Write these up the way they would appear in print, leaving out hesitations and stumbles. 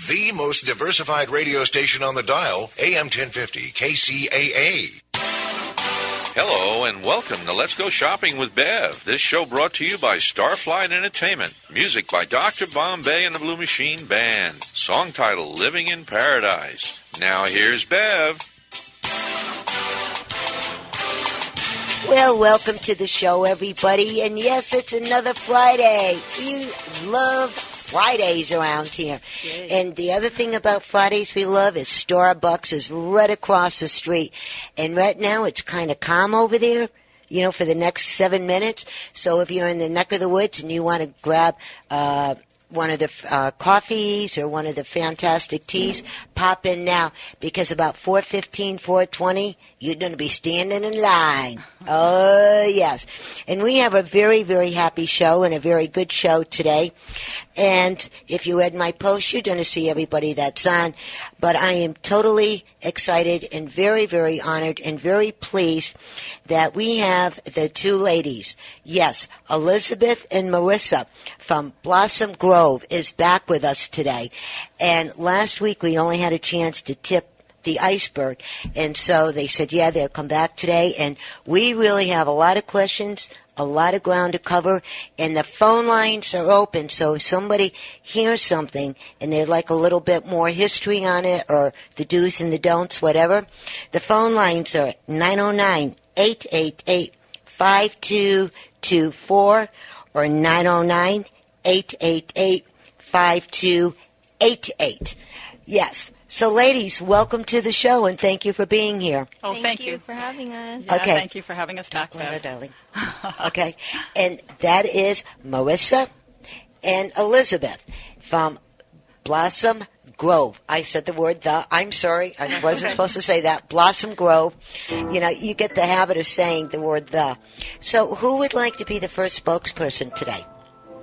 the most diversified radio station on the dial, AM 1050 KCAA. Hello and welcome to Let's Go Shopping with Bev. This show brought to you by Starflight Entertainment. Music by Dr. Bombay and the Blue Machine Band. Song title, Living in Paradise. Now here's Bev. Well, welcome to the show, everybody. And yes, it's another Friday. We love Fridays around here. Yay. And the other thing about Fridays we love is Starbucks is right across the street. And right now it's kind of calm over there, you know, for the next 7 minutes. So if you're in the neck of the woods and you want to grab one of the coffees or one of the fantastic teas, pop in now, because about 4:15, 4:20, you're going to be standing in line. Oh, yes. And we have a very, very happy show and a very good show today. And if you read my post, you're going to see everybody that's on. But I am totally excited and very, very honored and very pleased that we have the two ladies. Yes, Elizabeth and Marissa from Blossom Grove is back with us today. And last week we only had a chance to tip the iceberg. And so they said, yeah, they'll come back today. And we really have a lot of questions, a lot of ground to cover, and the phone lines are open. So if somebody hears something and they'd like a little bit more history on it or the do's and the don'ts, whatever, the phone lines are 909-888-5224 or 909-888-5288. Yes. So, ladies, welcome to the show, and thank you for being here. Oh, thank you for having us. Yeah, okay. Thank you for having us back, Bev. Darling. Okay. And that is Marissa and Elizabeth from Blossom Grove. I said the word the. I'm sorry. I wasn't supposed to say that. Blossom Grove. You know, you get the habit of saying the word the. So who would like to be the first spokesperson today?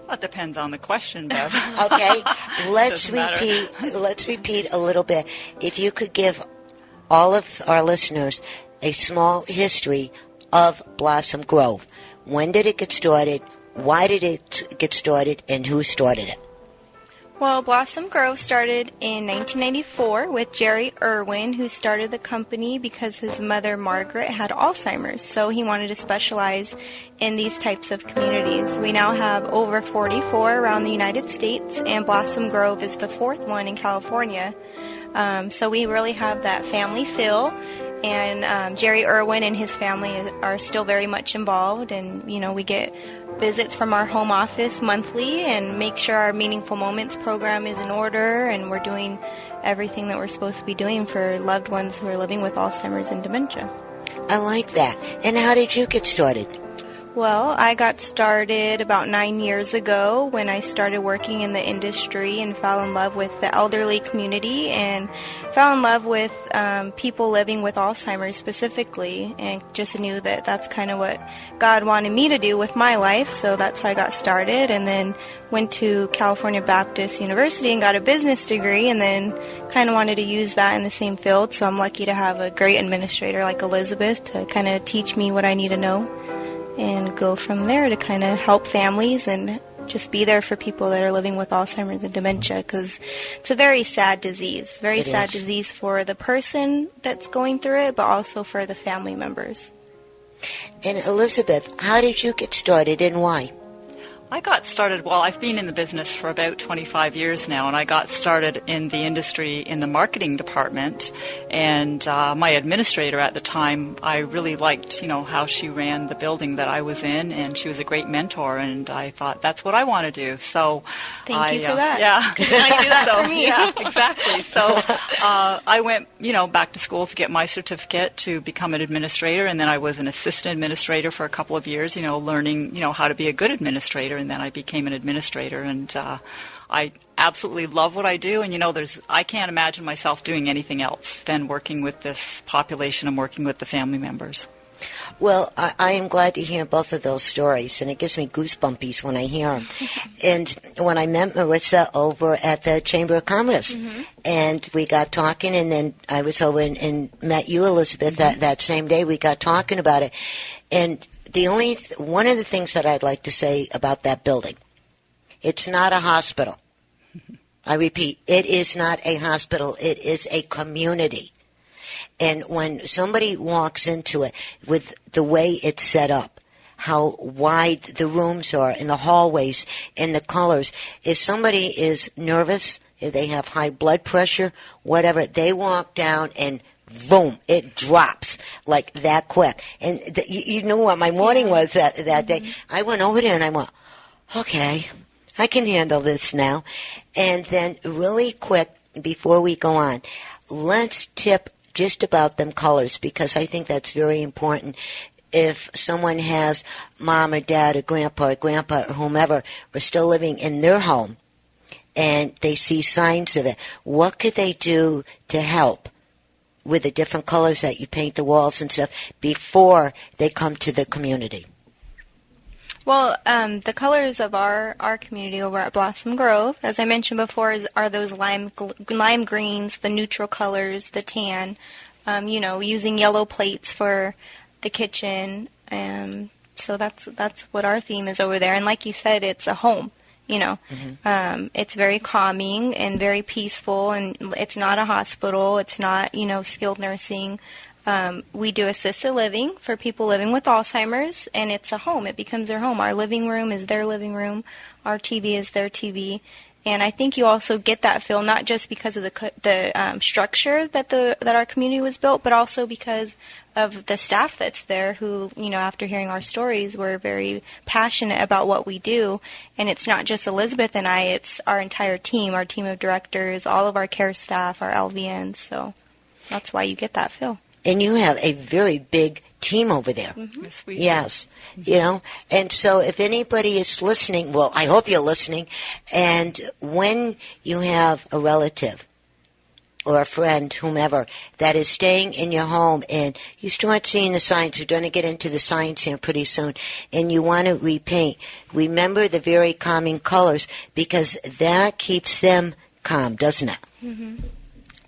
Well, it depends on the question, Bev. Okay, let's repeat a little bit. If you could give all of our listeners a small history of Blossom Grove. When did it get started? Why did it get started? And who started it? Well, Blossom Grove started in 1994 with Jerry Irwin, who started the company because his mother, Margaret, had Alzheimer's. So he wanted to specialize in these types of communities. We now have over 44 around the United States, and Blossom Grove is the fourth one in California. So we really have that family feel. And Jerry Irwin and his family are still very much involved. And, you know, we get visits from our home office monthly and make sure our Meaningful Moments program is in order. And we're doing everything that we're supposed to be doing for loved ones who are living with Alzheimer's and dementia. I like that. And how did you get started? Well, I got started about 9 years ago when I started working in the industry and fell in love with the elderly community and fell in love with people living with Alzheimer's specifically, and just knew that that's kind of what God wanted me to do with my life, so that's how I got started, and then went to California Baptist University and got a business degree, and then kind of wanted to use that in the same field, so I'm lucky to have a great administrator like Elizabeth to kind of teach me what I need to know. And go from there to kind of help families and just be there for people that are living with Alzheimer's and dementia, because it's a very sad disease. Very sad disease for the person that's going through it, but also for the family members. And Elizabeth, how did you get started and why? I got started, well, I've been in the business for about 25 years now, and I got started in the industry in the marketing department. And my administrator at the time, I really liked, you know, how she ran the building that I was in, and she was a great mentor, and I thought, that's what I want to do. So Thank you for that. Yeah. I do that for me. Yeah, exactly. So I went, you know, back to school to get my certificate to become an administrator, and then I was an assistant administrator for a couple of years, you know, learning, you know, how to be a good administrator. And then I became an administrator, and I absolutely love what I do. And, you know, I can't imagine myself doing anything else than working with this population and working with the family members. Well, I am glad to hear both of those stories, and it gives me goosebumpies when I hear them. And when I met Marissa over at the Chamber of Commerce, and we got talking, and then I was over and met you, Elizabeth, that same day. We got talking about it. And one of the things that I'd like to say about that building, it's not a hospital. I repeat, it is not a hospital. It is a community. And when somebody walks into it with the way it's set up, how wide the rooms are and the hallways and the colors, if somebody is nervous, if they have high blood pressure, whatever, they walk down and boom, it drops like that quick. And you know what my morning was that day? I went over there and I went, okay, I can handle this now. And then really quick, before we go on, let's tip just about them colors, because I think that's very important. If someone has mom or dad or grandpa or whomever are still living in their home and they see signs of it, what could they do to help with the different colors that you paint the walls and stuff before they come to the community? Well, the colors of our community over at Blossom Grove, as I mentioned before, are those lime greens, the neutral colors, the tan, using yellow plates for the kitchen. So that's what our theme is over there. And like you said, it's a home. It's very calming and very peaceful, and it's not a hospital. It's not, skilled nursing. We do assisted living for people living with Alzheimer's, and it's a home. It becomes their home. Our living room is their living room. Our TV is their TV. And I think you also get that feel not just because of the structure that our community was built, but also because of the staff that's there who, after hearing our stories, were very passionate about what we do. And it's not just Elizabeth and I, it's our entire team, our team of directors, all of our care staff, our LVNs. So that's why you get that feel. And you have a very big team over there. Mm-hmm. Yes, we yes. And so if anybody is listening, well, I hope you're listening, and when you have a relative or a friend, whomever, that is staying in your home and you start seeing the signs, we're going to get into the science here pretty soon, and you want to repaint, remember the very calming colors, because that keeps them calm, doesn't it? Mm-hmm.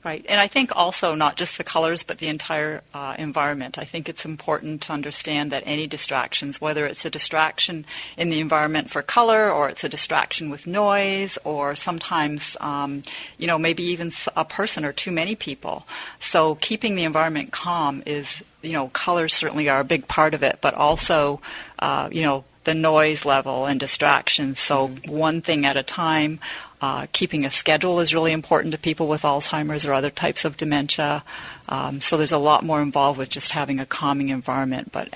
Right. And I think also not just the colors, but the entire environment. I think it's important to understand that any distractions, whether it's a distraction in the environment for color, or it's a distraction with noise, or sometimes, maybe even a person or too many people. So keeping the environment calm is, colors certainly are a big part of it, but also, the noise level and distractions. So one thing at a time. Keeping a schedule is really important to people with Alzheimer's or other types of dementia. So there's a lot more involved with just having a calming environment. But,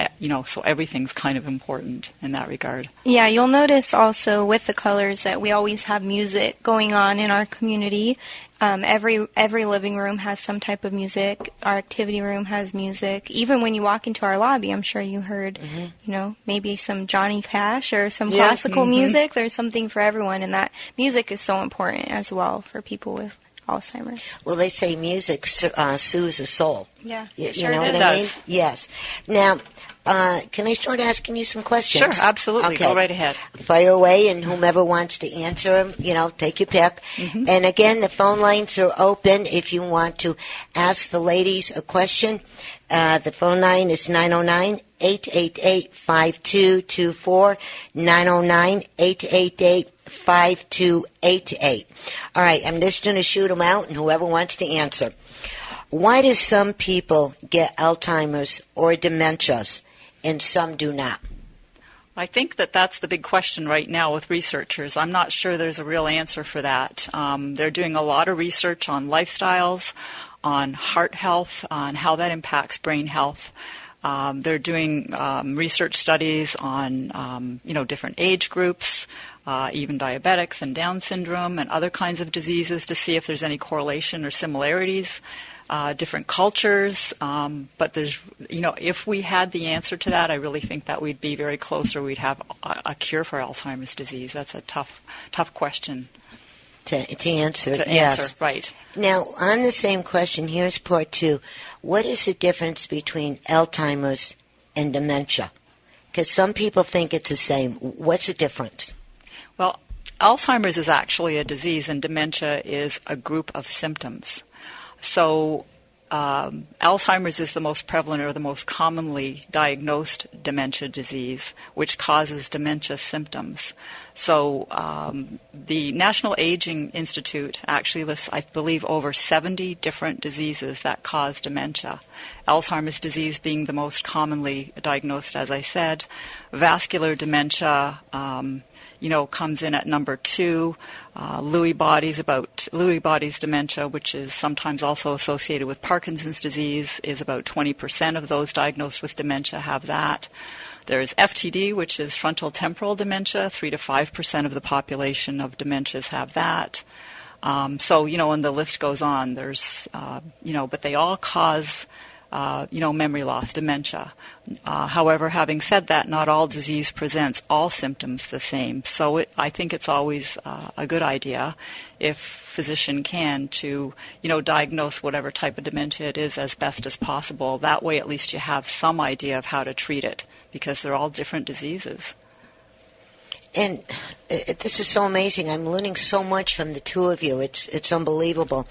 so everything's kind of important in that regard. Yeah, you'll notice also with the colors that we always have music going on in our community. Every living room has some type of music. Our activity room has music. Even when you walk into our lobby, I'm sure you heard, maybe some Johnny Cash or some classical music. There's something for everyone, and that music is so important as well for people with Alzheimer's. Well, they say music soothes the soul. Yeah, you know what I mean? Yes. Now, can I start asking you some questions? Sure, absolutely. Okay. Go right ahead. Fire away, and whomever wants to answer them, take your pick. Mm-hmm. And again, the phone lines are open if you want to ask the ladies a question. The phone line is 909-888-5224, 909-888-5288. All right, I'm just going to shoot them out, and whoever wants to answer. Why do some people get Alzheimer's or dementias and some do not? I think that's the big question right now with researchers. I'm not sure there's a real answer for that. They're doing a lot of research on lifestyles, on heart health, on how that impacts brain health. They're doing research studies on, different age groups, even diabetics and Down syndrome and other kinds of diseases to see if there's any correlation or similarities. Different cultures, but there's, if we had the answer to that, I really think that we'd be very close, or we'd have a cure for Alzheimer's disease. That's a tough question to answer. To yes. answer, right. Now, on the same question, here's part two. What is the difference between Alzheimer's and dementia? Because some people think it's the same. What's the difference? Well, Alzheimer's is actually a disease, and dementia is a group of symptoms. So Alzheimer's is the most prevalent or the most commonly diagnosed dementia disease, which causes dementia symptoms. So the National Aging Institute actually lists, I believe, over 70 different diseases that cause dementia. Alzheimer's disease being the most commonly diagnosed, as I said. Vascular dementia, comes in at number 2. Lewy bodies dementia, which is sometimes also associated with Parkinson's disease, is about 20% of those diagnosed with dementia have that. There's FTD, which is frontal temporal dementia. 3 to 5% of the population of dementias have that. And the list goes on. There's, but they all cause, memory loss, dementia. However, having said that, not all disease presents all symptoms the same. So I think it's always a good idea, if physician can, to, diagnose whatever type of dementia it is as best as possible. That way, at least you have some idea of how to treat it, because they're all different diseases. And this is so amazing. I'm learning so much from the two of you. It's unbelievable.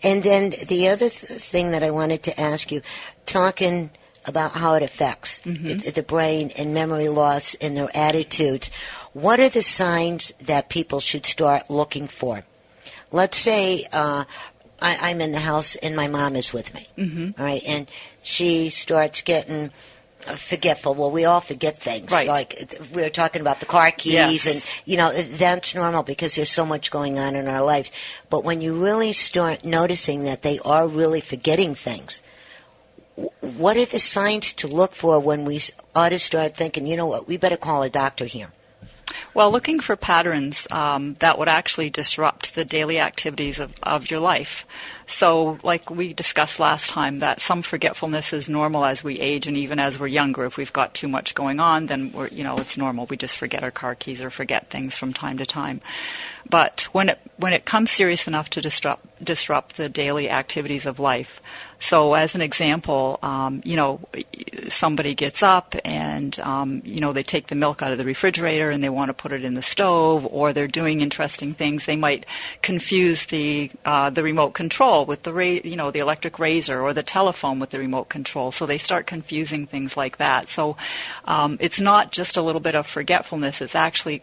And then the other thing that I wanted to ask you, talking about how it affects the brain and memory loss and their attitudes, what are the signs that people should start looking for? Let's say I'm in the house and my mom is with me, all right, and she starts getting forgetful. Well, we all forget things. Right. Like we were talking about the car keys, and that's normal because there's so much going on in our lives. But when you really start noticing that they are really forgetting things, what are the signs to look for when we ought to start thinking, you know what, we better call a doctor here? Well, looking for patterns that would actually disrupt the daily activities of your life. So, like we discussed last time, that some forgetfulness is normal as we age, and even as we're younger. If we've got too much going on, then it's normal. We just forget our car keys or forget things from time to time. But when it comes serious enough to disrupt the daily activities of life, so as an example, somebody gets up and they take the milk out of the refrigerator and they want to put it in the stove, or they're doing interesting things. They might confuse the remote control with the electric razor, or the telephone with the remote control. So they start confusing things like that. So it's not just a little bit of forgetfulness. It's actually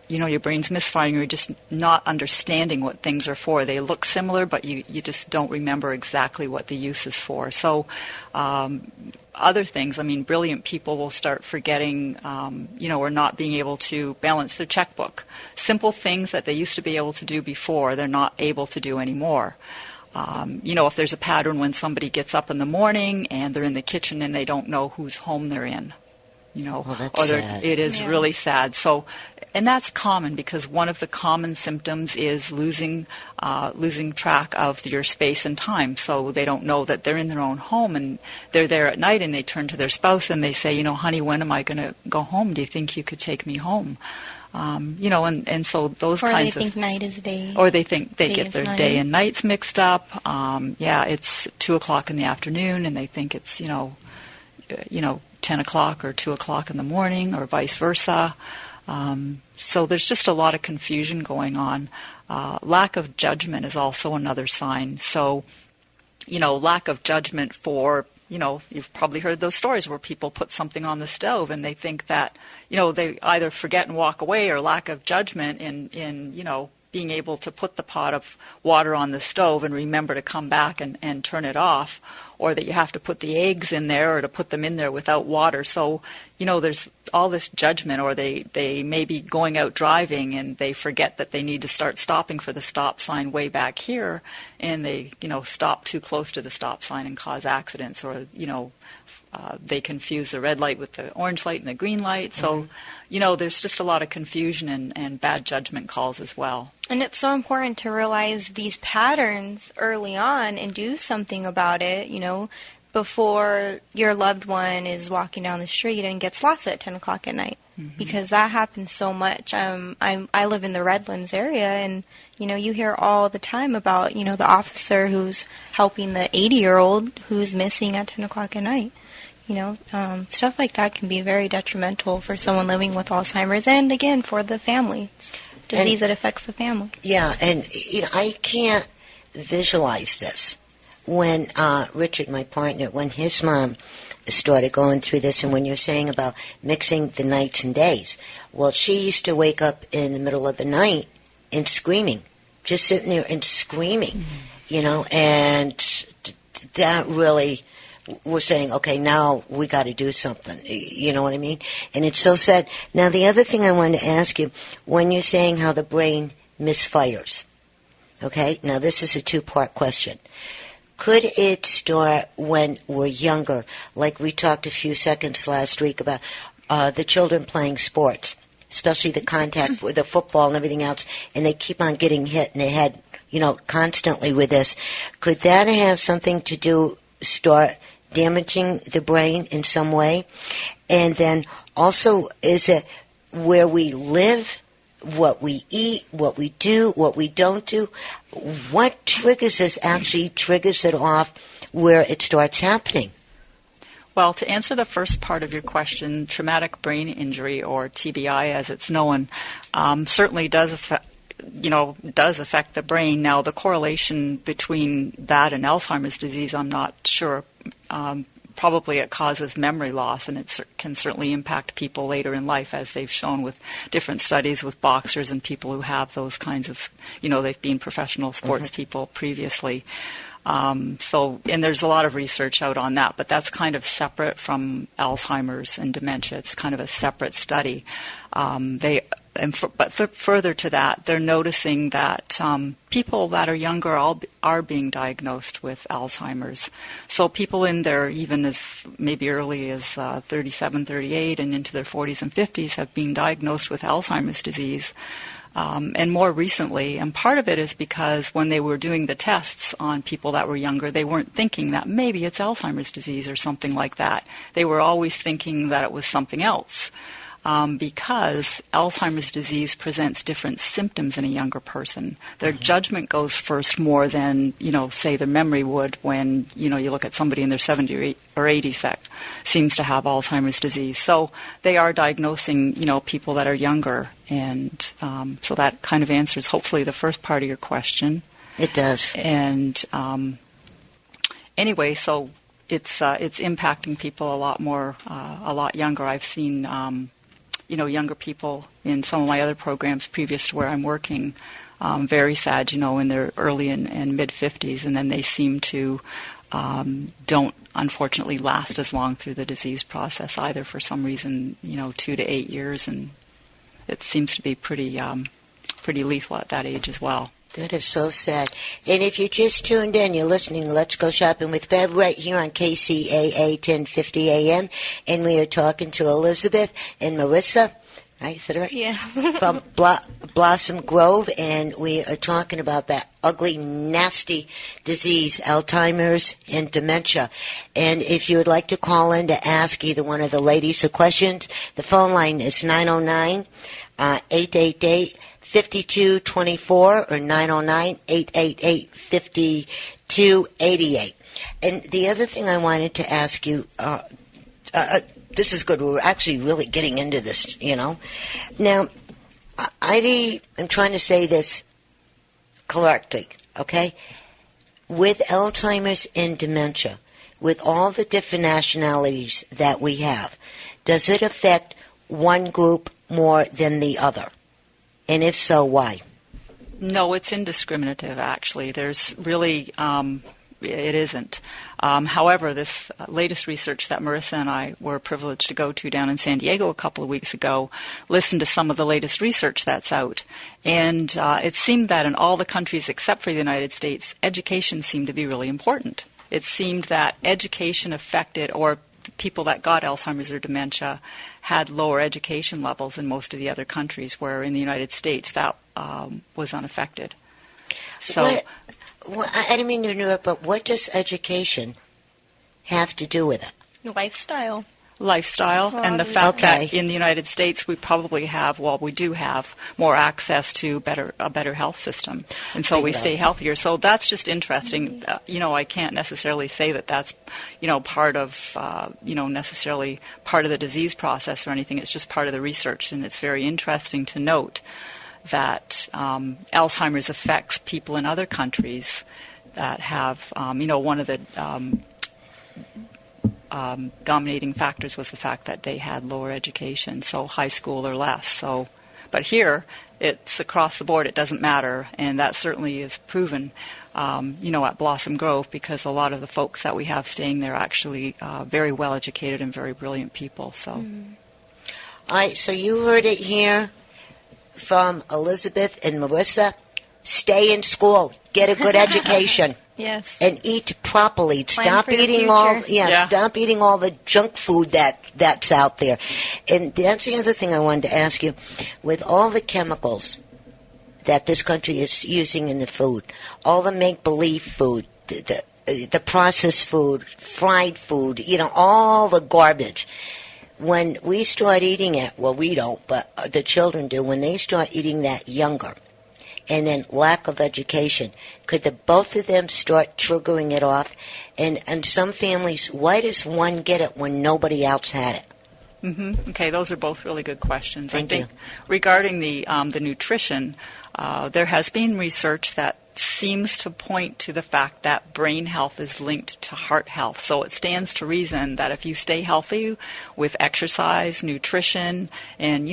your brain's misfiring. You're just not understanding what things are for. They look similar, but you just don't remember exactly what the use is for. So other things, brilliant people will start forgetting, or not being able to balance their checkbook. Simple things that they used to be able to do before, they're not able to do anymore. If there's a pattern when somebody gets up in the morning and they're in the kitchen and they don't know whose home they're in. That's sad. It is really sad. So, and that's common because one of the common symptoms is losing track of your space and time. So they don't know that they're in their own home, and they're there at night, and they turn to their spouse and they say, honey, when am I going to go home? Do you think you could take me home? And so those or kinds of... Or they think night is day. Or they think they get their night. day and nights mixed up. It's 2 o'clock in the afternoon, and they think it's, 10 o'clock or 2 o'clock in the morning, or vice versa. So there's just a lot of confusion going on. Lack of judgment is also another sign. So, lack of judgment for, you've probably heard those stories where people put something on the stove and they think that, they either forget and walk away, or lack of judgment in being able to put the pot of water on the stove and remember to come back and turn it off, or that you have to put the eggs in there or to put them in there without water. So, there's all this judgment, or they may be going out driving and they forget that they need to start stopping for the stop sign way back here, and they, stop too close to the stop sign and cause accidents, or, they confuse the red light with the orange light and the green light. So, there's just a lot of confusion and bad judgment calls as well. And it's so important to realize these patterns early on and do something about it, before your loved one is walking down the street and gets lost at 10 o'clock at night. Because that happens so much. I live in the Redlands area, and, you hear all the time about, the officer who's helping the 80-year-old who's missing at 10 o'clock at night. Stuff like that can be very detrimental for someone living with Alzheimer's, and, again, for the family. It's a disease that affects the family. Yeah, and, I can't visualize this. when Richard, my partner, when his mom started going through this, and when you're saying about mixing the nights and days, well, she used to wake up in the middle of the night and screaming, just sitting there and screaming, and that really was saying, okay, now we got to do something, you know what I mean? And it's so sad. Now, the other thing I wanted to ask you, when you're saying how the brain misfires, okay, now this is a two-part question. Could it start when we're younger, like we talked a few seconds last week about the children playing sports, especially the contact with the football and everything else, and they keep on getting hit in the head, constantly with this. Could that have something to do, start damaging the brain in some way? And then also, is it where we live, what we eat, what we do, what we don't do? What triggers this actually triggers it off where it starts happening? Well, to answer the first part of your question, traumatic brain injury, or TBI as it's known, certainly does affect the brain. Now, the correlation between that and Alzheimer's disease, I'm not sure. Probably it causes memory loss, and it can certainly impact people later in life, as they've shown with different studies with boxers and people who have those kinds of, they've been professional sports people previously. And there's a lot of research out on that, but that's kind of separate from Alzheimer's and dementia. It's kind of a separate study. But further to that, they're noticing that people that are younger are being diagnosed with Alzheimer's. So people in their, even as maybe early as 37, 38, and into their 40s and 50s have been diagnosed with Alzheimer's disease. And more recently, and part of it is because when they were doing the tests on people that were younger, they weren't thinking that maybe it's Alzheimer's disease or something like that. They were always thinking that it was something else. Because Alzheimer's disease presents different symptoms in a younger person. Their judgment goes first more than, say the memory would when, you look at somebody in their 70s or 80s that seems to have Alzheimer's disease. So they are diagnosing, people that are younger. And so that kind of answers, hopefully, the first part of your question. It does. And anyway, so it's impacting people a lot younger. I've seen younger people in some of my other programs previous to where I'm working, very sad, in their early and mid-50s, and then they seem to don't, unfortunately, last as long through the disease process either for some reason, 2 to 8 years, and it seems to be pretty lethal at that age as well. That is so sad. And if you just tuned in, you're listening to Let's Go Shopping with Bev right here on KCAA 1050 AM. And we are talking to Elizabeth and Marissa. I said it right? Yeah. From Blossom Grove. And we are talking about that ugly, nasty disease, Alzheimer's and dementia. And if you would like to call in to ask either one of the ladies a question, the phone line is 909-888 5224 or 909-888-5288. And the other thing I wanted to ask you, this is good. We're actually really getting into this, Now, I'm trying to say this correctly, okay? With Alzheimer's and dementia, with all the different nationalities that we have, does it affect one group more than the other? And if so, why? No, it's indiscriminative, actually. There's really, it isn't. However, this latest research that Marissa and I were privileged to go to down in San Diego a couple of weeks ago listened to some of the latest research that's out. And it seemed that in all the countries except for the United States, education seemed to be really important. It seemed that education affected, or people that got Alzheimer's or dementia had lower education levels in most of the other countries, where in the United States that was unaffected. So, I didn't mean to interrupt, but what does education have to do with it? Lifestyle. And the fact that in the United States we probably have, we do have more access to a better health system, and so we stay healthier. So that's just interesting. I can't necessarily say that that's, part of, necessarily part of the disease process or anything. It's just part of the research, and it's very interesting to note that Alzheimer's affects people in other countries that have, one of the dominating factors was the fact that they had lower education, so high school or less. So, but here, it's across the board. It doesn't matter, and that certainly is proven, at Blossom Grove, because a lot of the folks that we have staying there are actually very well educated and very brilliant people. So, All right. So you heard it here from Elizabeth and Marissa. Stay in school. Get a good education. Yes. And eat properly. Plan Stop eating stop eating all the junk food that's out there. And that's the other thing I wanted to ask you. With all the chemicals that this country is using in the food, all the make-believe food, the processed food, fried food, all the garbage. When we start eating it, well, we don't, but the children do, when they start eating that younger, and then lack of education, could the both of them start triggering it off? And some families, why does one get it when nobody else had it? Mm-hmm. Okay, those are both really good questions. Thank I think you. Regarding the nutrition, there has been research that seems to point to the fact that brain health is linked to heart health. So it stands to reason that if you stay healthy with exercise, nutrition, and,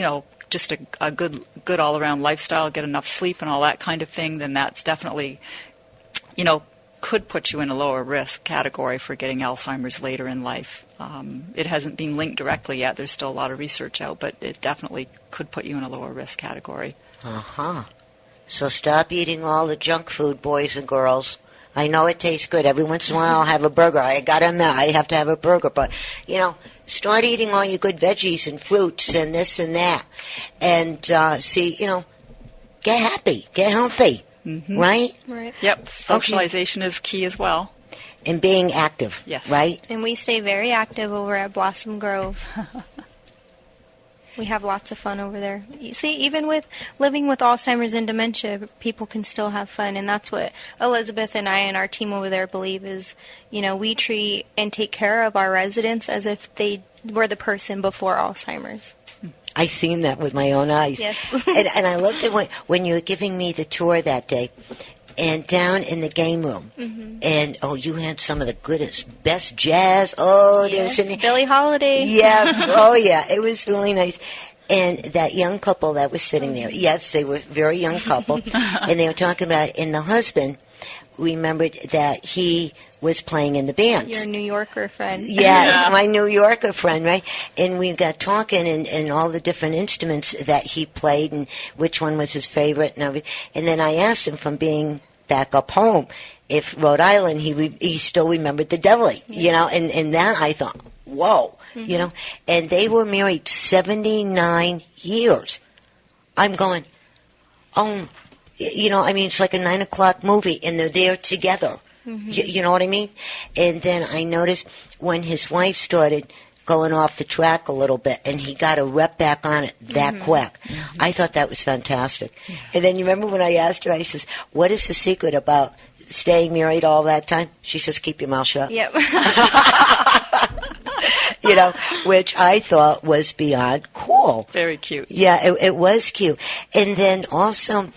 just a good all-around lifestyle, get enough sleep and all that kind of thing, then that's definitely, could put you in a lower risk category for getting Alzheimer's later in life. It hasn't been linked directly yet. There's still a lot of research out, but it definitely could put you in a lower risk category. Uh-huh. So stop eating all the junk food, boys and girls. I know it tastes good. Every once in a while I'll have a burger. I have to have a burger. But, start eating all your good veggies and fruits and this and that. And, get happy. Get healthy. Mm-hmm. Right? Right. Yep. Socialization is key as well. And being active. Yes. Right? And we stay very active over at Blossom Grove. We have lots of fun over there. You see, even with living with Alzheimer's and dementia, people can still have fun. And that's what Elizabeth and I and our team over there believe is, we treat and take care of our residents as if they were the person before Alzheimer's. I seen that with my own eyes. Yes. and I looked at when you were giving me the tour that day, and down in the game room, and you had some of the goodest, best jazz. Yes. There's Billie Holiday. Yeah, it was really nice. And that young couple that was sitting there, yes, they were a very young couple, and they were talking about it. And the husband remembered that he was playing in the band. Your New Yorker friend. Yeah, my New Yorker friend, right? And we got talking and all the different instruments that he played and which one was his favorite and everything. And then I asked him, from being back up home, if Rhode Island, he still remembered the deli, and that I thought, whoa, and they were married 79 years. I'm going, it's like a 9 o'clock movie, and they're there together. You know what I mean? And then I noticed when his wife started going off the track a little bit, and he got a rep back on it that quick. I thought that was fantastic. And then you remember when I asked her, I says, what is the secret about staying married all that time? She says, keep your mouth shut. Yep. Which I thought was beyond cool. Very cute. Yeah, it was cute. And then also,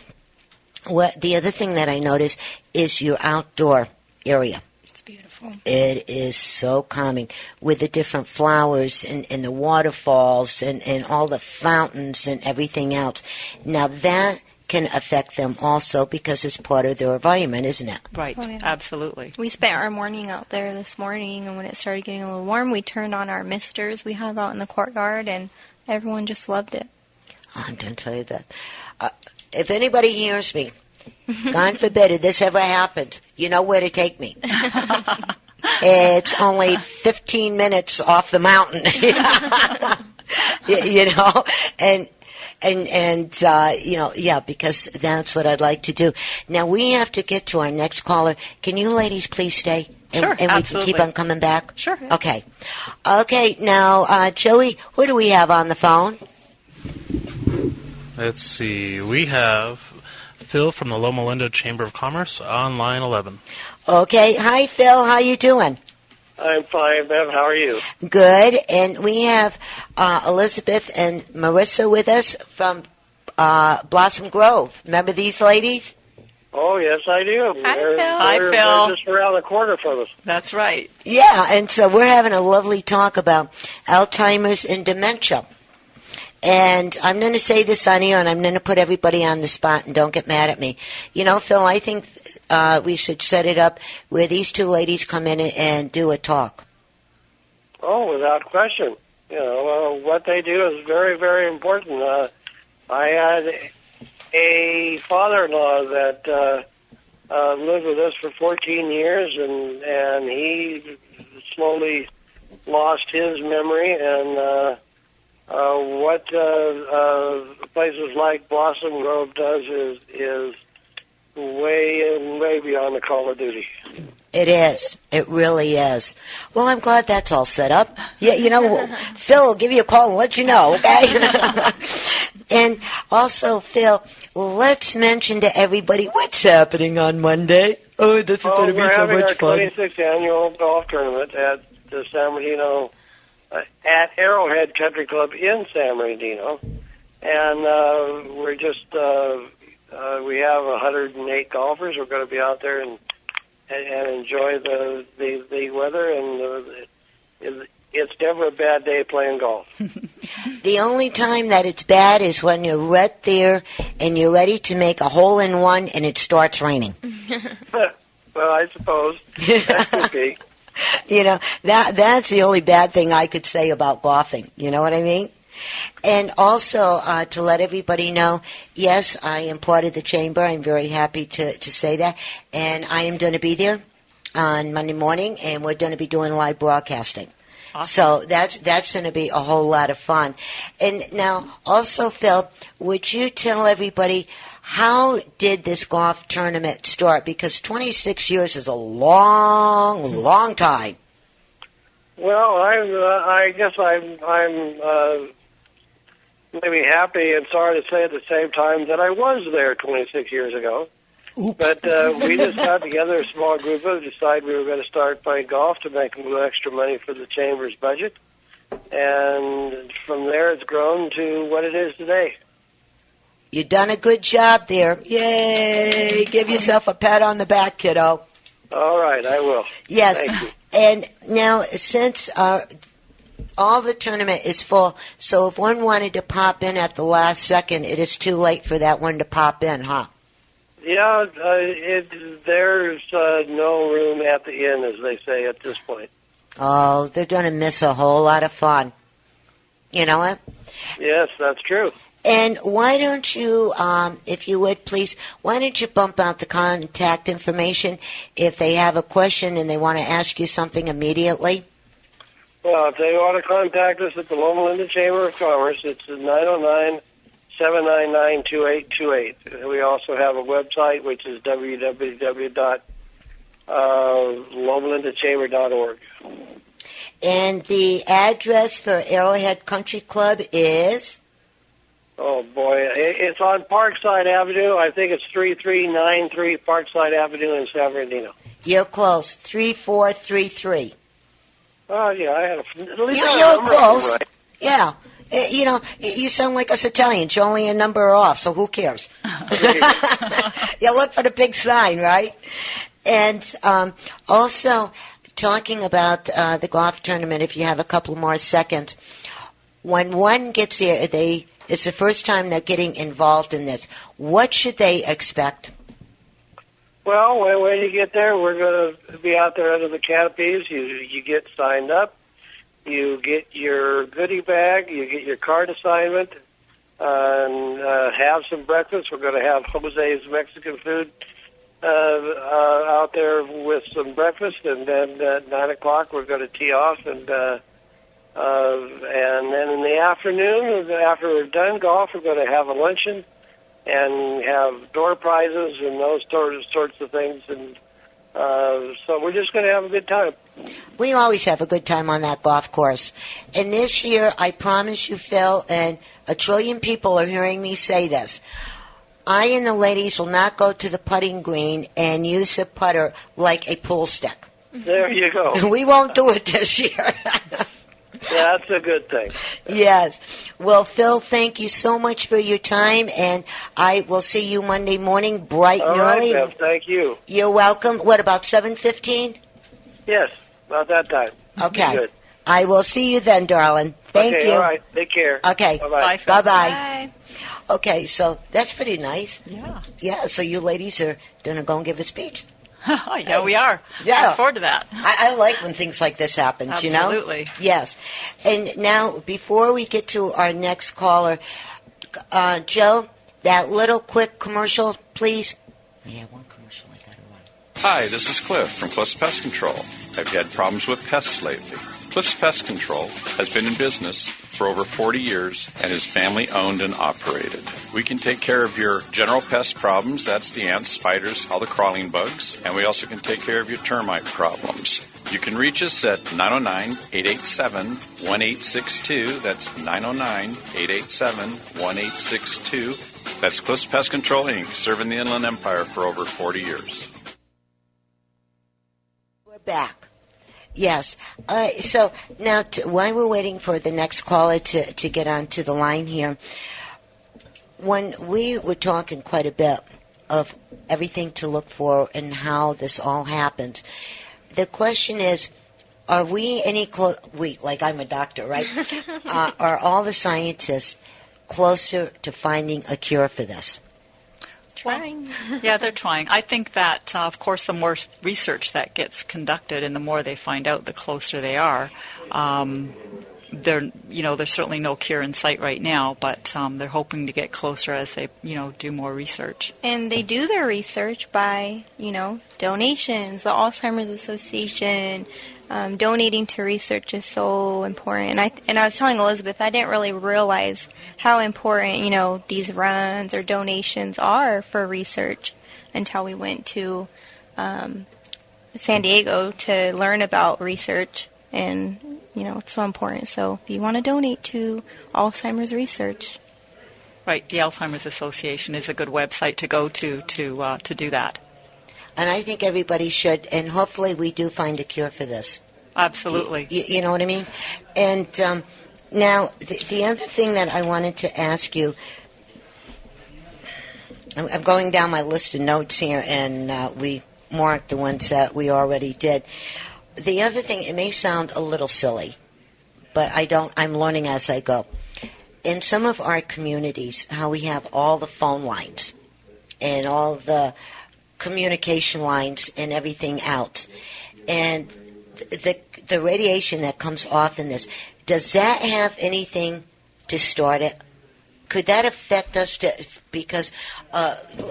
the other thing that I noticed is your outdoor area. It's beautiful. It is so calming with the different flowers and the waterfalls and all the fountains and everything else. Now that can affect them also because it's part of their environment, isn't it? Right, absolutely. We spent our morning out there this morning, and when it started getting a little warm, we turned on our misters we have out in the courtyard, and everyone just loved it. I'm going to tell you that. If anybody hears me, God forbid if this ever happened, you know where to take me. It's only 15 minutes off the mountain. Because that's what I'd like to do. Now, we have to get to our next caller. Can you ladies please stay? Sure, and we can keep on coming back? Sure. Okay. Okay, now, Joey, who do we have on the phone? Let's see. We have Phil from the Loma Linda Chamber of Commerce on line 11. Okay. Hi, Phil. How you doing? I'm fine, Bev. How are you? Good. And we have Elizabeth and Marissa with us from Blossom Grove. Remember these ladies? Oh, yes, I do. Hi, Phil. They're just around the corner from us. That's right. Yeah, and so we're having a lovely talk about Alzheimer's and dementia. And I'm going to say this on here, and I'm going to put everybody on the spot, and don't get mad at me. You know, Phil, I think we should set it up where these two ladies come in and do a talk. Oh, without question. You know, what they do is very, very important. I had a father-in-law that lived with us for 14 years, and he slowly lost his memory. And what places like Blossom Grove does is way beyond the call of duty. It is. It really is. Well, I'm glad that's all set up. Yeah, you know, Phil will give you a call and let you know, okay? And also, Phil, let's mention to everybody what's happening on Monday. Oh, this is going to be so much fun. We're having our 26th annual golf tournament at the San Bernardino, at Arrowhead Country Club in San Bernardino. And we're just, we have 108 golfers. We're going to be out there and enjoy the weather, and it's never a bad day playing golf. The only time that it's bad is when you're right there and you're ready to make a hole-in-one and it starts raining. Well, I suppose that could be. You know, that's the only bad thing I could say about golfing. You know what I mean? And also, to let everybody know, yes, I am part of the chamber. I'm very happy to say that. And I am going to be there on Monday morning, and we're going to be doing live broadcasting. Awesome. So that's going to be a whole lot of fun. And now, also, Phil, would you tell everybody, how did this golf tournament start? Because 26 years is a long time. Well, I guess I'm maybe happy and sorry to say at the same time that I was there 26 years ago. Oops. But we just got together, a small group of us, decided we were going to start playing golf to make a little extra money for the Chamber's budget. And from there it's grown to what it is today. You've done a good job there. Yay! Give yourself a pat on the back, kiddo. All right, I will. Yes. Thank you. And now, since all the tournament is full, so if one wanted to pop in at the last second, it is too late for that one to pop in, huh? Yeah, there's no room at the inn, as they say at this point. Oh, they're going to miss a whole lot of fun. You know what? Yes, that's true. And why don't you, if you would, please, why don't you bump out the contact information if they have a question and they want to ask you something immediately? Well, if they want to contact us at the Loma Linda Chamber of Commerce, it's 909-799-2828. We also have a website, which is www.lomalindachamber.org. And the address for Arrowhead Country Club is? Oh, boy. It's on Parkside Avenue. I think it's 3393 Parkside Avenue in San Bernardino. You're close. 3433. Oh, yeah, I had at least you're close. Right. Yeah. You know, you sound like us Italians. You're only a number off, so who cares? You look for the big sign, right? And also, talking about the golf tournament, if you have a couple more seconds, when one gets here, it's the first time they're getting involved in this. What should they expect? Well, when you get there, we're going to be out there under the canopies. You get signed up. You get your goodie bag. You get your card assignment. And have some breakfast. We're going to have Jose's Mexican food out there with some breakfast. And then at 9 o'clock, we're going to tee off. And then in the afternoon, after we're done golf, we're going to have a luncheon and have door prizes and those sorts of things. And so we're just going to have a good time. We always have a good time on that golf course. And this year, I promise you, Phil, and a trillion people are hearing me say this, I and the ladies will not go to the putting green and use the putter like a pool stick. There you go. We won't do it this year. Yeah, that's a good thing. Yes. Well, Phil, thank you so much for your time, and I will see you Monday morning, bright and All right, early. Bev, thank you. You're welcome. What, about 7:15? Yes, about that time. Okay. Good. I will see you then, darling. Thank Okay, you. all right. Take care. Okay. Bye-bye. Bye, Phil. Bye-bye. Bye. Okay, so that's pretty nice. Yeah. Yeah, so you ladies are going to go and give a speech. Yeah, we are. Yeah. Look forward to that. I like when things like this happen, you know? Absolutely. Yes. And now, before we get to our next caller, Joe, that little quick commercial, please. Yeah, one commercial I got to run. Hi, this is Cliff from Cliff's Pest Control. Have you had problems with pests lately? Cliff's Pest Control has been in business for over 40 years and is family-owned and operated. We can take care of your general pest problems, that's the ants, spiders, all the crawling bugs, and we also can take care of your termite problems. You can reach us at 909-887-1862. That's 909-887-1862. That's Cliff's Pest Control, Inc., serving the Inland Empire for over 40 years. We're back. Yes. All right. So now, while we're waiting for the next caller to get onto the line here, when we were talking quite a bit of everything to look for and how this all happens, the question is, are we any close? Like I'm a doctor, right? Are all the scientists closer to finding a cure for this? Trying. Yeah, they're trying. I think that, of course, the more research that gets conducted and the more they find out, the closer they are. There's certainly no cure in sight right now, but they're hoping to get closer as they, do more research. And they do their research by, donations. The Alzheimer's Association, donating to research is so important. And I was telling Elizabeth, I didn't really realize how important, these runs or donations are for research until we went to San Diego to learn about research. And, it's so important. So if you want to donate to Alzheimer's research. Right. The Alzheimer's Association is a good website to go to do that. And I think everybody should, and hopefully we do find a cure for this. Absolutely. You know what I mean? And now, the other thing that I wanted to ask you, I'm going down my list of notes here, and we marked the ones that we already did. The other thing, it may sound a little silly, but I'm learning as I go. In some of our communities, how we have all the phone lines and all the communication lines and everything out. And the radiation that comes off in this, does that have anything to start it? Could that affect us because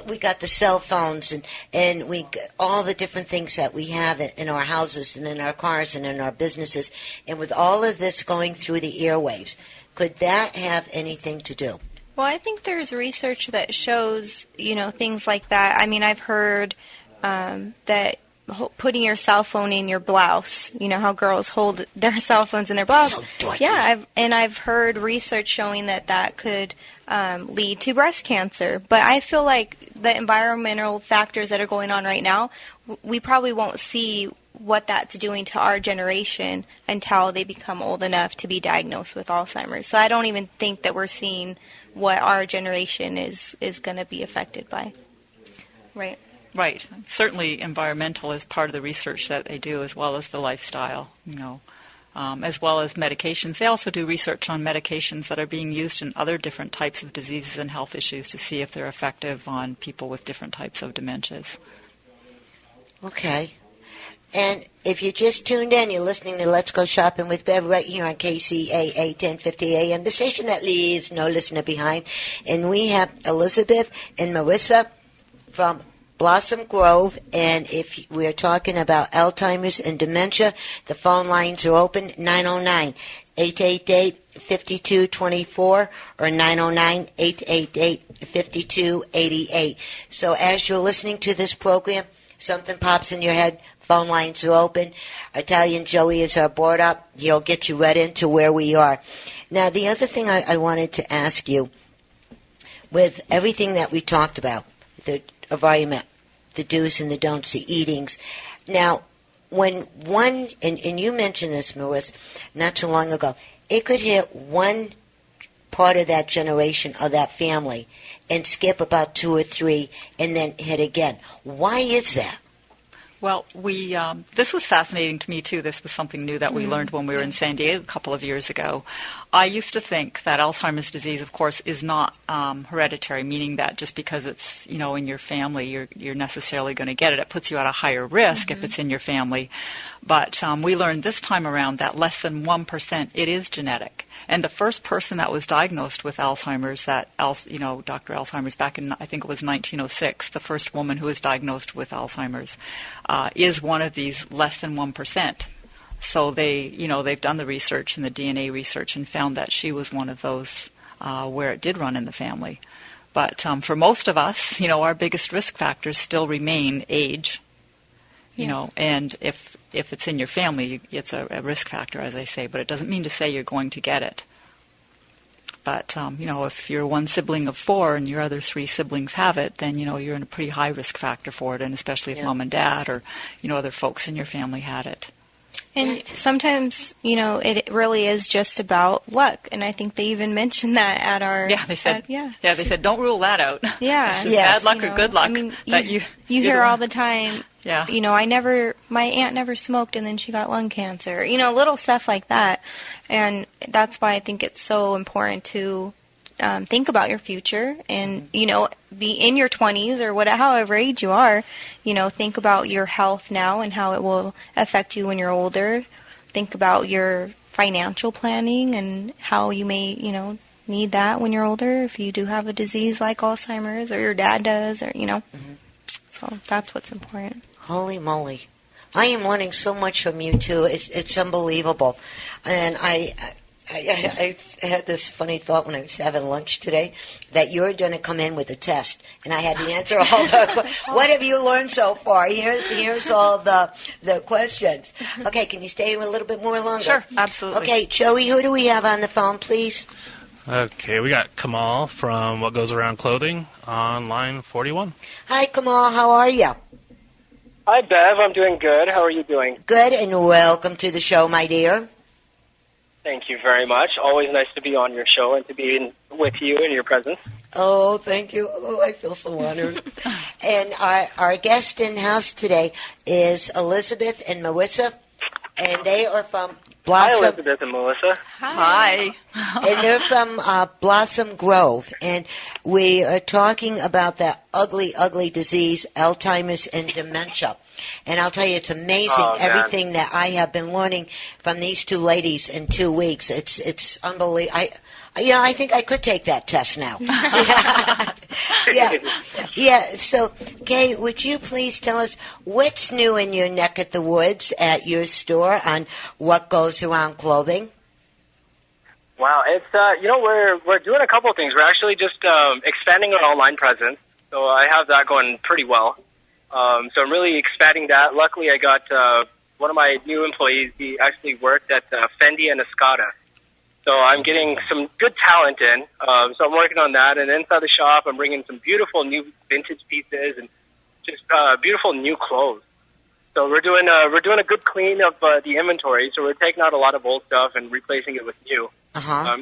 we got the cell phones and we got all the different things that we have in our houses and in our cars and in our businesses, and with all of this going through the airwaves, could that have anything to do? Well, I think there's research that shows, things like that. I mean, I've heard that putting your cell phone in your blouse, how girls hold their cell phones in their blouse. So dorky. Yeah, I've heard research showing that could lead to breast cancer. But I feel like the environmental factors that are going on right now, we probably won't see what that's doing to our generation until they become old enough to be diagnosed with Alzheimer's. So I don't even think that we're seeing what our generation is going to be affected by. Right. Right. Certainly environmental is part of the research that they do, as well as the lifestyle, as well as medications. They also do research on medications that are being used in other different types of diseases and health issues to see if they're effective on people with different types of dementias. Okay. And if you just tuned in, you're listening to Let's Go Shopping with Bev right here on KCAA 1050 AM, the station that leaves no listener behind. And we have Elizabeth and Marissa from Blossom Grove, and if we're talking about Alzheimer's and dementia, the phone lines are open, 909-888-5224 or 909-888-5288. So as you're listening to this program, something pops in your head, phone lines are open. Italian Joey is our board up. He'll get you right into where we are. Now, the other thing I wanted to ask you, with everything that we talked about, the environment, the do's and the don'ts, the eatings. Now, when one, and you mentioned this, Marissa, not too long ago, it could hit one part of that generation of that family and skip about 2 or 3 and then hit again. Why is that? Well, this was fascinating to me, too. This was something new that we learned when we were in San Diego a couple of years ago. I used to think that Alzheimer's disease, of course, is not hereditary, meaning that just because it's, in your family, you're necessarily going to get it. It puts you at a higher risk if it's in your family. But we learned this time around that less than 1%, it is genetic. And the first person that was diagnosed with Alzheimer's, Dr. Alzheimer's, back in, I think it was 1906, the first woman who was diagnosed with Alzheimer's, is one of these less than 1%. So they've done the research and the DNA research and found that she was one of those where it did run in the family. But for most of us, our biggest risk factors still remain age. And if it's in your family, it's a risk factor, as I say, but it doesn't mean to say you're going to get it. But, if you're one sibling of 4 and your other 3 siblings have it, then, you're in a pretty high risk factor for it, and especially if mom and dad or, other folks in your family had it. And sometimes, it really is just about luck. And I think they even mentioned that at our... Yeah, they said, they said, don't rule that out. Yeah. It's just bad luck or good luck. I mean, you hear all the time, my aunt never smoked and then she got lung cancer. Little stuff like that. And that's why I think it's so important to think about your future and, be in your 20s or however age you are, think about your health now and how it will affect you when you're older. Think about your financial planning and how you may, need that when you're older if you do have a disease like Alzheimer's or your dad does or, So that's what's important. Holy moly. I am learning so much from you, too. It's unbelievable. And I had this funny thought when I was having lunch today that you're going to come in with a test, and I had to answer all the what have you learned so far? Here's all the questions. Okay, can you stay a little bit more longer? Sure, absolutely. Okay, Joey, who do we have on the phone, please? Okay, we got Kamal from What Goes Around Clothing on line 41. Hi, Kamal. How are you? Hi, Bev. I'm doing good. How are you doing? Good, and welcome to the show, my dear. Thank you very much. Always nice to be on your show and to be with you in your presence. Oh, thank you. Oh, I feel so honored. And our guest in house today is Elizabeth and Marissa, and they are from Blossom. Hi, Elizabeth and Melissa. Hi. And they're from Blossom Grove, and we are talking about that ugly, ugly disease, Alzheimer's and dementia. And I'll tell you, it's amazing, everything that I have been learning from these 2 ladies in 2 weeks. It's unbelievable. I think I could take that test now. Yeah. So, Kay, would you please tell us what's new in your neck of the woods at your store on What Goes Around Clothing? Wow, it's we're doing a couple of things. We're actually just expanding our online presence, so I have that going pretty well. So I'm really expanding that. Luckily, I got one of my new employees. He actually worked at Fendi and Escada. So I'm getting some good talent in. So I'm working on that. And inside the shop, I'm bringing some beautiful new vintage pieces and just beautiful new clothes. So we're doing a good clean of the inventory. So we're taking out a lot of old stuff and replacing it with new.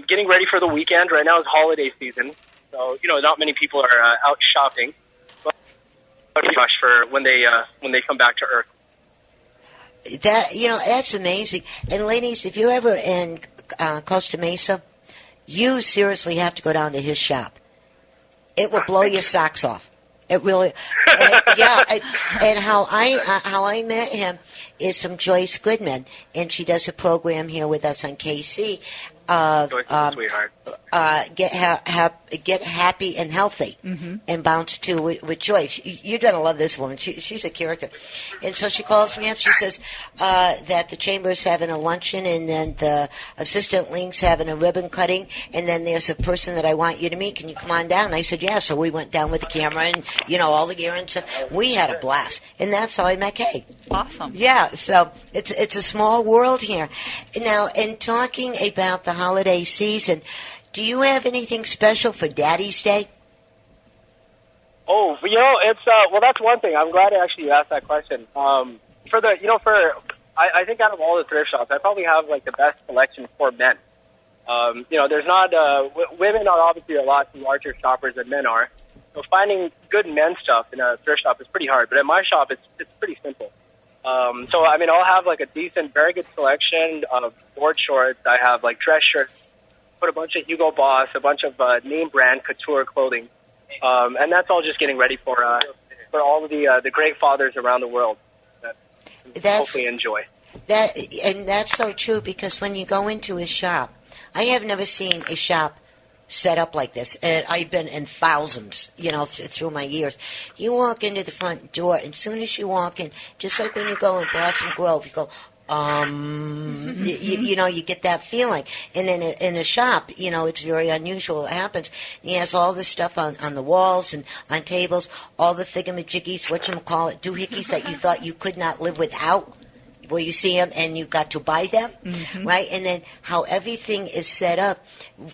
Getting ready for the weekend. Right now is holiday season. So, not many people are out shopping. Rush for when they come back to Earth. That's amazing. And ladies, if you're ever in Costa Mesa, you seriously have to go down to his shop. It will blow your socks off. It really, and how I met him is from Joyce Goodman, and she does a program here with us on KC. Sweetheart. Get happy and healthy, and bounce to with Joyce. You're gonna love this woman. She's a character, and so she calls me up. She says that the chamber is having a luncheon, and then the assistant link's having a ribbon cutting, and then there's a person that I want you to meet. Can you come on down? And I said, yeah. So we went down with the camera and all the gear, and so we had a blast, and that's how I met Kay. Awesome. Yeah. So it's a small world here. Now, in talking about the holiday season, do you have anything special for Daddy's Day? Oh, it's well, that's one thing. I'm glad actually you asked that question. for the, you know, I think out of all the thrift shops, I probably have like the best selection for men. You know, there's not, women are obviously a lot larger shoppers than men are. So finding good men's stuff in a thrift shop is pretty hard. But at my shop, it's pretty simple. So, I mean, I'll have like a decent, very good selection of board shorts. I have like dress shirts, put a bunch of Hugo Boss, a bunch of name brand couture clothing. And that's all just getting ready for all of the great fathers around the world that hopefully enjoy. And that's so true, because when you go into a shop, I have never seen a shop set up like this. And I've been in thousands, you know, through my years. You walk into the front door, and as soon as you walk in, just like when you go in Blossom Grove, you go, you know, you get that feeling. And in a shop, you know, it's very unusual. It happens. He has all this stuff on the walls and on tables, all the thingamajiggies, whatchamacallit, doohickeys that you thought you could not live without. Well, you see them and you got to buy them, right? And then how everything is set up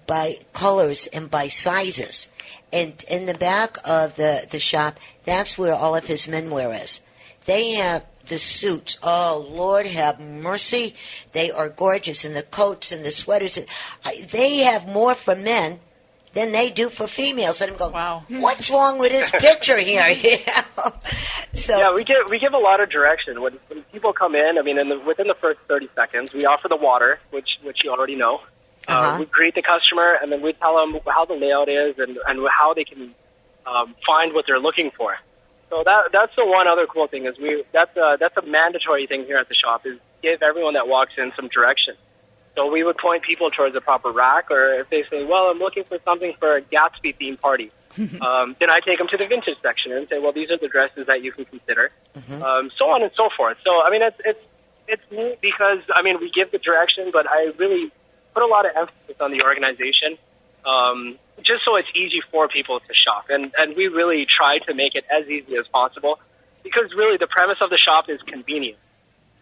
by colors and by sizes. And in the back of the shop, that's where all of his menwear is. They have the suits. Oh, Lord have mercy. They are gorgeous. And the coats and the sweaters. They have more for men than they do for females. And I'm going, wow, what's wrong with this picture here? You know? So, yeah, we give a lot of direction. When people come in, I mean, within the first 30 seconds, we offer the water, which you already know. We greet the customer, and then we tell them how the layout is and how they can find what they're looking for. So that's the one other cool thing is that's a mandatory thing here at the shop is give everyone that walks in some direction. So we would point people towards a proper rack, or if they say, well, I'm looking for something for a Gatsby theme party, then I take them to the vintage section and say, well, these are the dresses that you can consider, so on and so forth. So, I mean, it's neat because, I mean, we give the direction, but I really put a lot of emphasis on the organization, just so it's easy for people to shop. And we really try to make it as easy as possible because really the premise of the shop is convenience.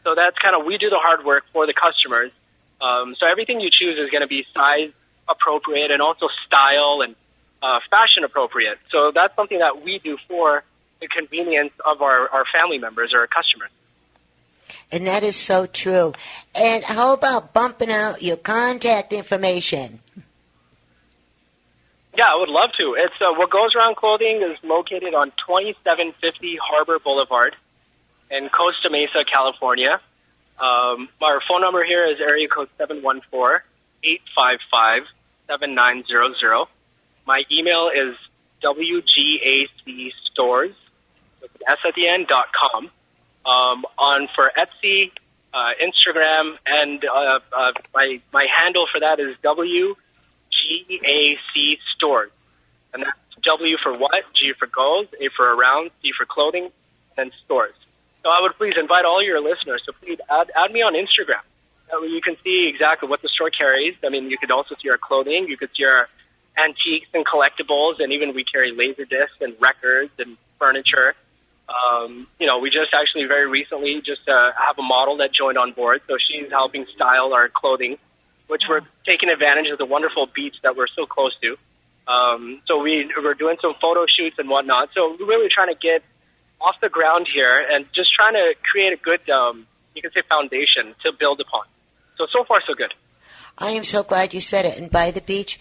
So that's kind of, we do the hard work for the customers. So everything you choose is going to be size appropriate and also style and fashion appropriate. So that's something that we do for the convenience of our family members or our customers. And that is so true. And how about bumping out your contact information? Yeah, I would love to. It's What Goes Around Clothing is located on 2750 Harbor Boulevard in Costa Mesa, California. Our phone number here is area code 714-855-7900. My email is wgacstores, with an S at the end, .com. For Etsy, Instagram, and my handle for that is WGAC Stores. And that's W for what, G for goes, A for around, C for clothing, and stores. So I would please invite all your listeners to please add me on Instagram. That way you can see exactly what the store carries. I mean, you could also see our clothing. You could see our antiques and collectibles, and even we carry laser discs and records and furniture. You know, we just actually very recently just have a model that joined on board. So she's helping style our clothing, which we're taking advantage of the wonderful beach that we're so close to. So we're doing some photo shoots and whatnot. So we're really trying to get off the ground here and just trying to create a good, you can say, foundation to build upon. So far, so good. I am so glad you said it. And by the beach,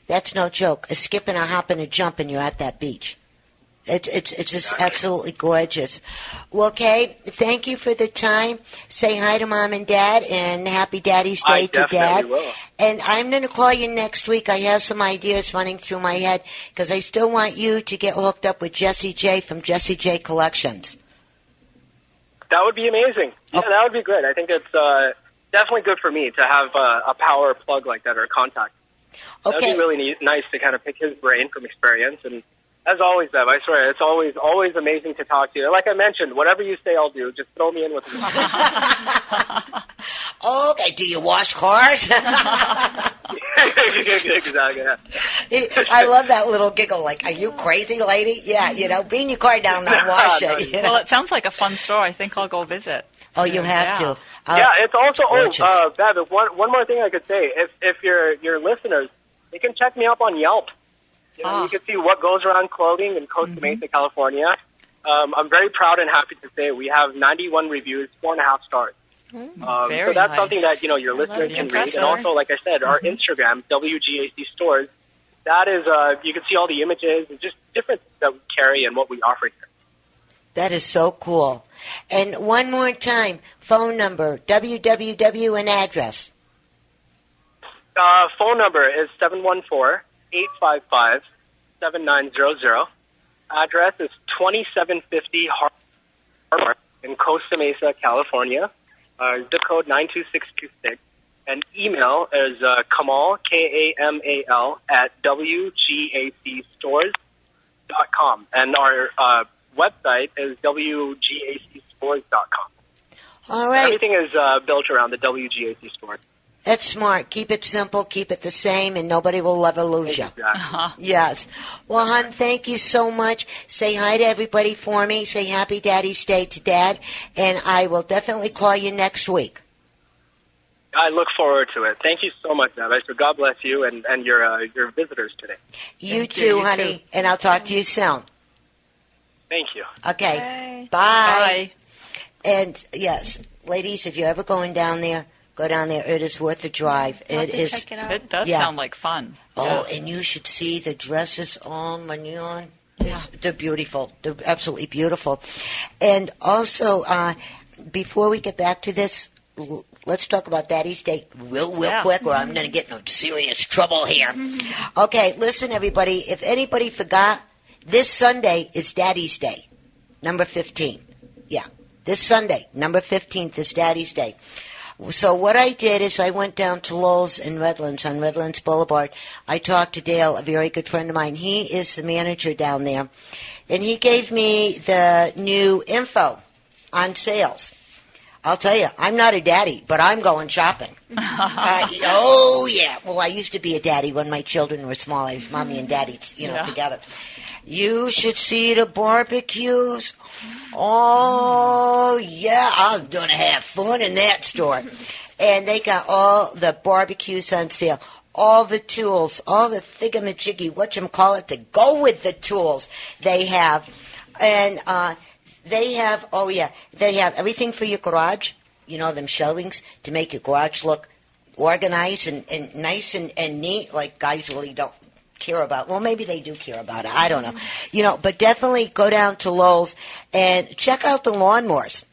that's no joke. A skip and a hop and a jump and you're at that beach. It's just absolutely gorgeous. Well, Kay, thank you for the time. Say hi to Mom and Dad, and happy Daddy's Day to Dad. Will. And I'm going to call you next week. I have some ideas running through my head because I still want you to get hooked up with Jessie J from Jessie J Collections. That would be amazing. Yeah, that would be good. I think it's definitely good for me to have a power plug like that or a contact. That would be really nice to kind of pick his brain from experience. And as always, Bev, I swear, it's always amazing to talk to you. Like I mentioned, whatever you say, I'll do. Just throw me in with you. Okay, do you wash cars? Exactly. Yeah. I love that little giggle. Like, are you crazy, lady? Yeah, you know, bring your car down and wash it. You know? Well, it sounds like a fun store. I think I'll go visit. Oh, you have to. Yeah, it's also. Bev, one more thing I could say. If your listeners, they can check me up on Yelp. You know, you can see What Goes Around Clothing in Costa Mesa, California. I'm very proud and happy to say we have 91 reviews, 4.5 stars. Very so that's nice. something that, your listeners can read. And also, like I said, our Instagram, WGAC Stores, that is, you can see all the images and just different things that we carry and what we offer here. That is so cool. And one more time, phone number, www, and address. Phone number is 714-855-7900. Address is 2750 Harbor in Costa Mesa, California. Zip code 92626. And email is Kamal, Kamal, at WGACstores.com. And our website is WGACstores.com. All right. Everything is built around the WGAC store. That's smart. Keep it simple, keep it the same, and nobody will ever lose you. Exactly. Yes. Well, hon, thank you so much. Say hi to everybody for me. Say Happy Daddy's Day to Dad, and I will definitely call you next week. I look forward to it. Thank you so much, Bev. So God bless you and your visitors today. You too, honey, and I'll talk to you soon. Thank you. Okay. Bye. And, yes, ladies, if you're ever going down there, go down there. It is worth the drive. I'll have to check it out. It does sound like fun. Oh, and you should see the dresses on Magnon. Yeah. They're beautiful. They're absolutely beautiful. And also, before we get back to this, let's talk about Daddy's Day real quick, or I'm going to get in serious trouble here. Okay, listen, everybody. If anybody forgot, this Sunday is Daddy's Day, number 15. Yeah, this Sunday, number 15th, is Daddy's Day. So what I did is I went down to Lowe's in Redlands, on Redlands Boulevard. I talked to Dale, a very good friend of mine. He is the manager down there. And he gave me the new info on sales. I'll tell you, I'm not a daddy, but I'm going shopping. Oh, yeah. Well, I used to be a daddy when my children were small. I was mommy and daddy, together. You should see the barbecues. Oh, yeah, I'm going to have fun in that store. And they got all the barbecues on sale, all the tools, all the thingamajiggy, whatchamacallit, to go with the tools they have. And they have everything for your garage, them shelvings to make your garage look organized and nice and neat, like guys really don't care about. Well, maybe they do care about it. I don't know. But definitely go down to Lowe's and check out the lawnmowers.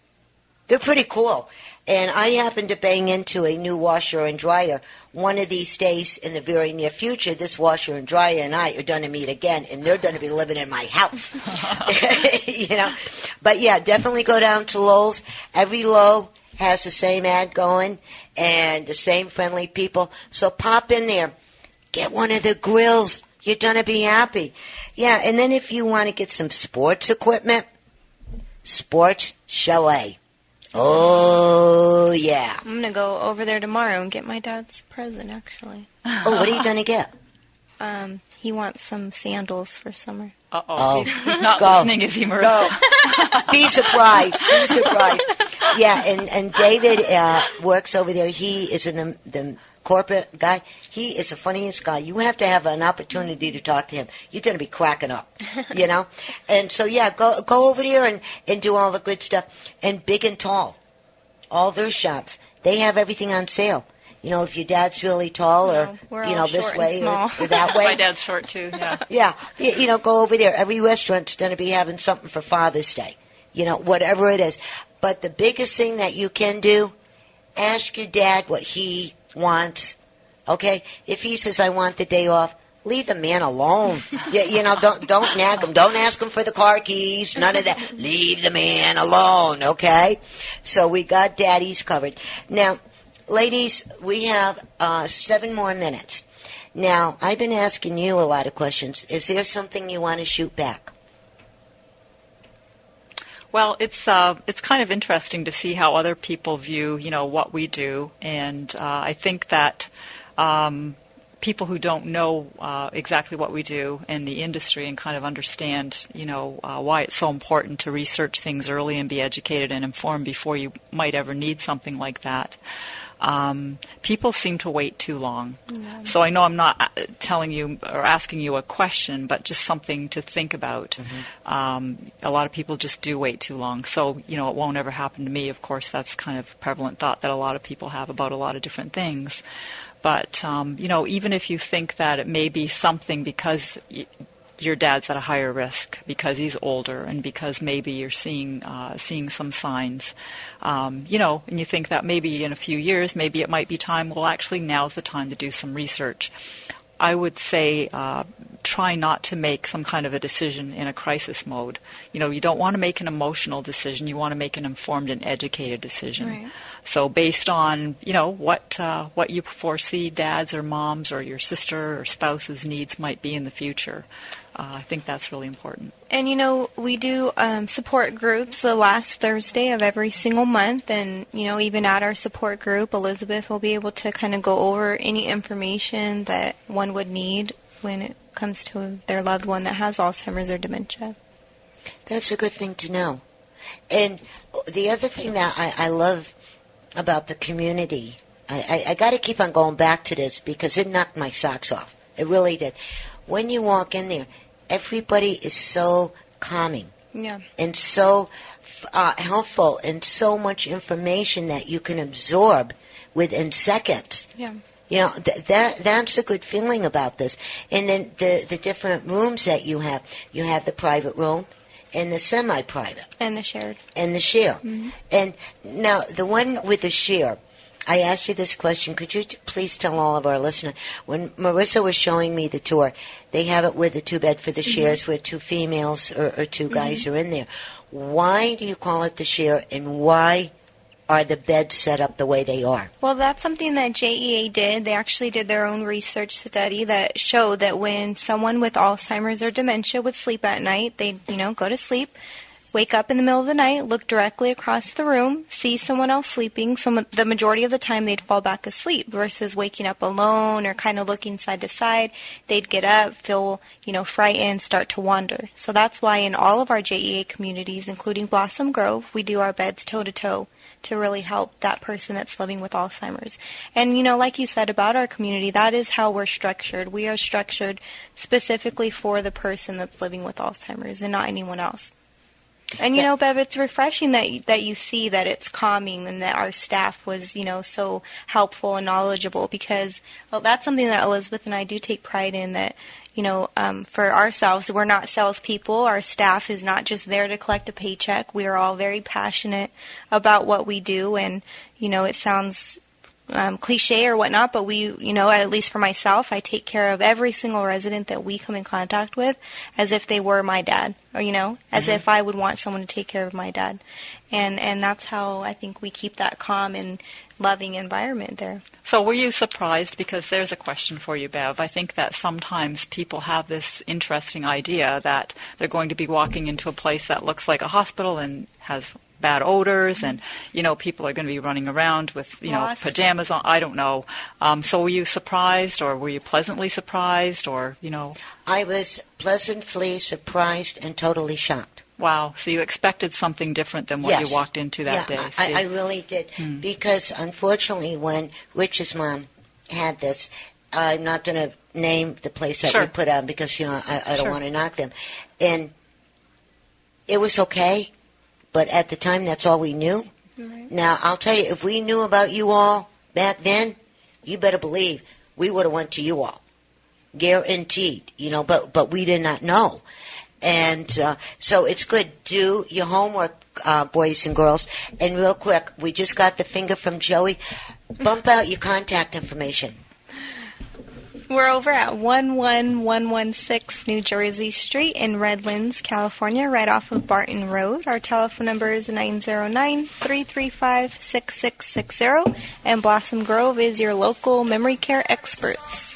They're pretty cool. And I happen to bang into a new washer and dryer. One of these days in the very near future, this washer and dryer and I are going to meet again, and they're going to be living in my house. But yeah, definitely go down to Lowe's. Every Lowe has the same ad going and the same friendly people. So pop in there. Get one of the grills. You're going to be happy. Yeah, and then if you want to get some sports equipment, Sports Chalet. Oh, yeah. I'm going to go over there tomorrow and get my dad's present, actually. Oh, what are you going to get? He wants some sandals for summer. Uh-oh. He's not listening, is he, Marissa? Be surprised. Be surprised. Yeah, and David works over there. He is in the corporate guy. He is the funniest guy. You have to have an opportunity to talk to him. You're going to be cracking up, And so, yeah, go over there and do all the good stuff. And Big and Tall, all their shops, they have everything on sale. If your dad's really tall or, this way or that way. My dad's short, too, yeah. Yeah, go over there. Every restaurant's going to be having something for Father's Day, whatever it is. But the biggest thing that you can do, ask your dad what he wants, okay? If he says, I want the day off, leave the man alone. Don't nag him. Don't ask him for the car keys, none of that. Leave the man alone, okay? So we got daddies covered. Now, ladies, we have 7 more minutes. Now, I've been asking you a lot of questions. Is there something you want to shoot back? Well, it's kind of interesting to see how other people view, what we do, and I think that people who don't know exactly what we do in the industry and kind of understand, why it's so important to research things early and be educated and informed before you might ever need something like that. People seem to wait too long. Yeah. So I know I'm not telling you or asking you a question, but just something to think about. Mm-hmm. A lot of people just do wait too long. So, it won't ever happen to me. Of course, that's kind of a prevalent thought that a lot of people have about a lot of different things. But, even if you think that it may be something because your dad's at a higher risk because he's older and because maybe you're seeing some signs, and you think that maybe in a few years, maybe it might be time, well, actually now's the time to do some research. I would say try not to make some kind of a decision in a crisis mode. You don't want to make an emotional decision. You want to make an informed and educated decision. Right. So based on, what you foresee dad's or mom's or your sister or spouse's needs might be in the future. I think that's really important. And, we do support groups the last Thursday of every single month. And, even at our support group, Elizabeth will be able to kind of go over any information that one would need when it comes to their loved one that has Alzheimer's or dementia. That's a good thing to know. And the other thing that I love about the community, I got to keep on going back to this because it knocked my socks off. It really did. When you walk in there, everybody is so calming, and so helpful, and so much information that you can absorb within seconds. Yeah. That's a good feeling about this. And then the different rooms that you have the private room and the semi-private. And the shared. And the share. Mm-hmm. And now the one with the share, I asked you this question. Could you please tell all of our listeners, when Marissa was showing me the tour, they have it with the two-bed for the shares where two females or two guys are in there. Why do you call it the share, and why are the beds set up the way they are? Well, that's something that JEA did. They actually did their own research study that showed that when someone with Alzheimer's or dementia would sleep at night, they'd, go to sleep, wake up in the middle of the night, look directly across the room, see someone else sleeping. So the majority of the time they'd fall back asleep versus waking up alone or kind of looking side to side. They'd get up, feel, frightened, start to wander. So that's why in all of our JEA communities, including Blossom Grove, we do our beds toe-to-toe to really help that person that's living with Alzheimer's. And, like you said about our community, that is how we're structured. We are structured specifically for the person that's living with Alzheimer's and not anyone else. And, Bev, it's refreshing that you see that it's calming and that our staff was, so helpful and knowledgeable because that's something that Elizabeth and I do take pride in, that, for ourselves, we're not salespeople. Our staff is not just there to collect a paycheck. We are all very passionate about what we do. And, it sounds cliche or whatnot, but we, at least for myself, I take care of every single resident that we come in contact with as if they were my dad, or, as if I would want someone to take care of my dad. And that's how I think we keep that calm and loving environment there. So were you surprised? Because there's a question for you, Bev. I think that sometimes people have this interesting idea that they're going to be walking into a place that looks like a hospital and has bad odors, and people are going to be running around with pajamas on. I don't know. So were you surprised, or were you pleasantly surprised, or I was pleasantly surprised and totally shocked. Wow. So you expected something different than what you walked into that day. I really did. Because unfortunately when Rich's mom had this, I'm not going to name the place that we put on because, I don't want to knock them. And it was okay, but at the time that's all we knew. Right. Now, I'll tell you, if we knew about you all back then, you better believe we would have went to you all. Guaranteed, but we did not know. And so it's good. Do your homework, boys and girls. And real quick, we just got the finger from Joey. Bump out your contact information. We're over at 11116 New Jersey Street in Redlands, California, right off of Barton Road. Our telephone number is 909-335-6660. And Blossom Grove is your local memory care experts.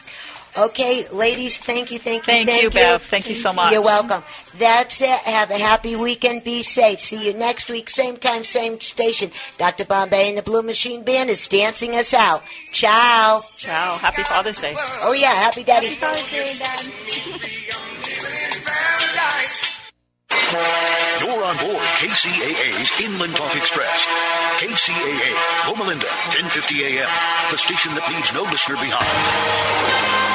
Okay, ladies, thank you. Thank you, Bev. Thank you so much. You're welcome. That's it. Have a happy weekend. Be safe. See you next week, same time, same station. Dr. Bombay and the Blue Machine Band is dancing us out. Ciao. Ciao. Happy Father's Day. Oh, yeah. Happy Daddy's Day. Father's Day, Dad. You're on board KCAA's Inland Talk Express. KCAA, Loma Linda, 1050 AM, the station that leaves no listener behind.